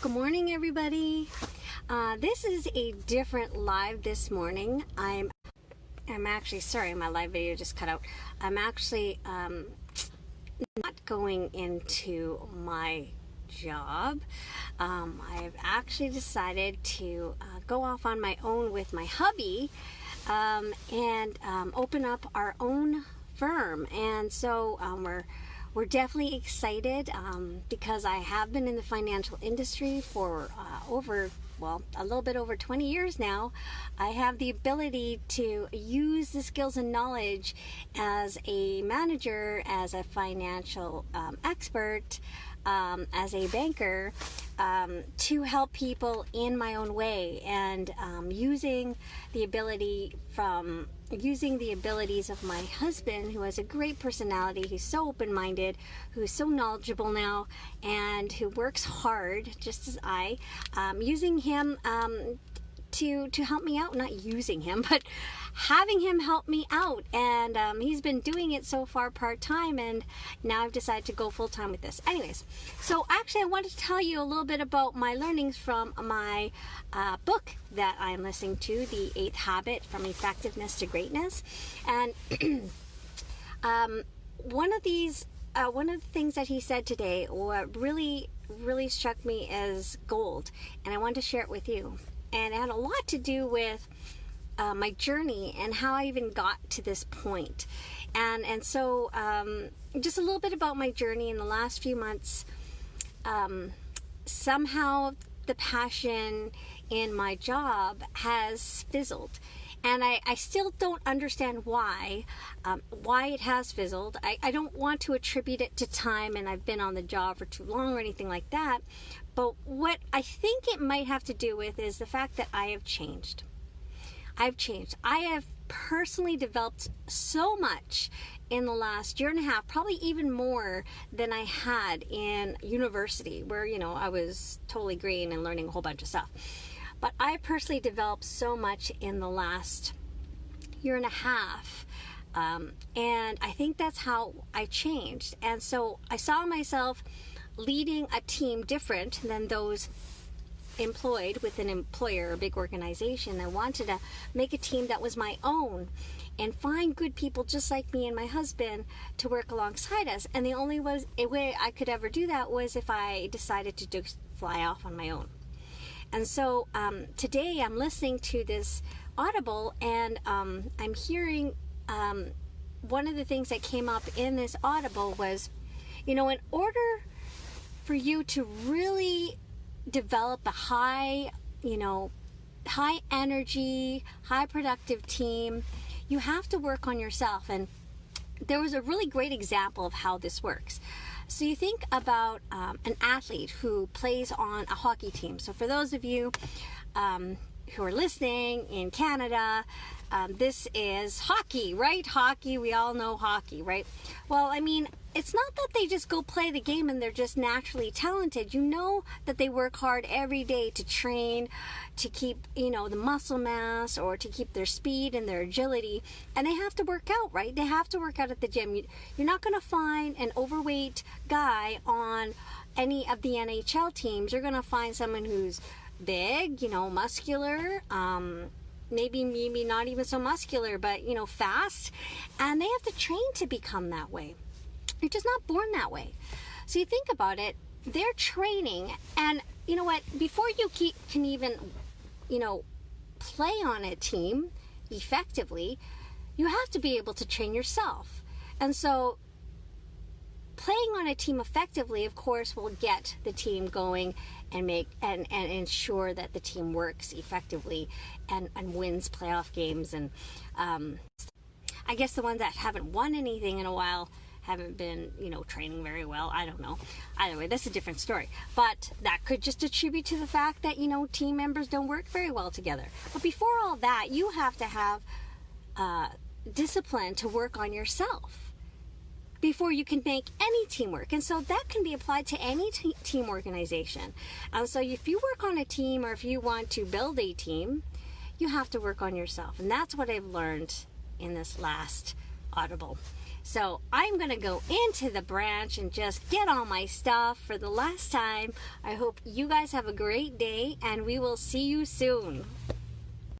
Good morning, everybody. This is a different live this morning. I'm actually sorry, my live video just cut out. I'm actually not going into my job. I've actually decided to go off on my own with my hubby and open up our own firm. And so we're definitely excited because I have been in the financial industry for a little bit over 20 years now. I have the ability to use the skills and knowledge as a manager, as a financial expert, as a banker, to help people in my own way, and using the abilities of my husband, who has a great personality, who's so open-minded, who's so knowledgeable now, and who works hard just as I, using him to help me out. Not using him, but having him help me out. And he's been doing it so far part-time, and now I've decided to go full-time with this. Anyways, so actually I wanted to tell you a little bit about my learnings from my book that I'm listening to, The 8th Habit: From Effectiveness to Greatness. And one of the things that he said today really struck me as gold, and I wanted to share it with you. And it had a lot to do with my journey and how I even got to this point. And so just a little bit about my journey in the last few months. Somehow the passion in my job has fizzled. And I still don't understand why it has fizzled. I don't want to attribute it to time and I've been on the job for too long or anything like that. But what I think it might have to do with is the fact that I have changed. I've changed. I have personally developed so much in the last year and a half, probably even more than I had in university, where, I was totally green and learning a whole bunch of stuff. But I personally developed so much in the last year and a half. And I think that's how I changed. And so I saw myself leading a team different than those employed with an employer or big organization. I wanted to make a team that was my own and find good people just like me and my husband to work alongside us. And the only way I could ever do that was if I decided to just fly off on my own. And so today I'm listening to this Audible, and I'm hearing one of the things that came up in this Audible was, in order for you to really develop a high energy, high productive team, you have to work on yourself. And there was a really great example of how this works. So you think about an athlete who plays on a hockey team. So for those of you who are listening in Canada, this is hockey, right? Hockey, we all know hockey, right? Well, it's not that they just go play the game and they're just naturally talented. You know that they work hard every day to train, to keep, the muscle mass, or to keep their speed and their agility. And they have to work out, right? They have to work out at the gym. You're not going to find an overweight guy on any of the NHL teams. You're going to find someone who's big, muscular, maybe not even so muscular, but, fast. And they have to train to become that way. You're just not born that way. So you think about it, they're training, and you know what, before you can even, play on a team effectively, you have to be able to train yourself. And so playing on a team effectively, of course, will get the team going and ensure that the team works effectively and wins playoff games. And I guess the ones that haven't won anything in a while haven't been, training very well. I don't know. Either way, that's a different story. But that could just attribute to the fact that, team members don't work very well together. But before all that, you have to have discipline to work on yourself before you can make any teamwork. And so that can be applied to any team organization. So if you work on a team, or if you want to build a team, you have to work on yourself. And that's what I've learned in this last Audible. So I'm going to go into the branch and just get all my stuff for the last time. I hope you guys have a great day, and we will see you soon.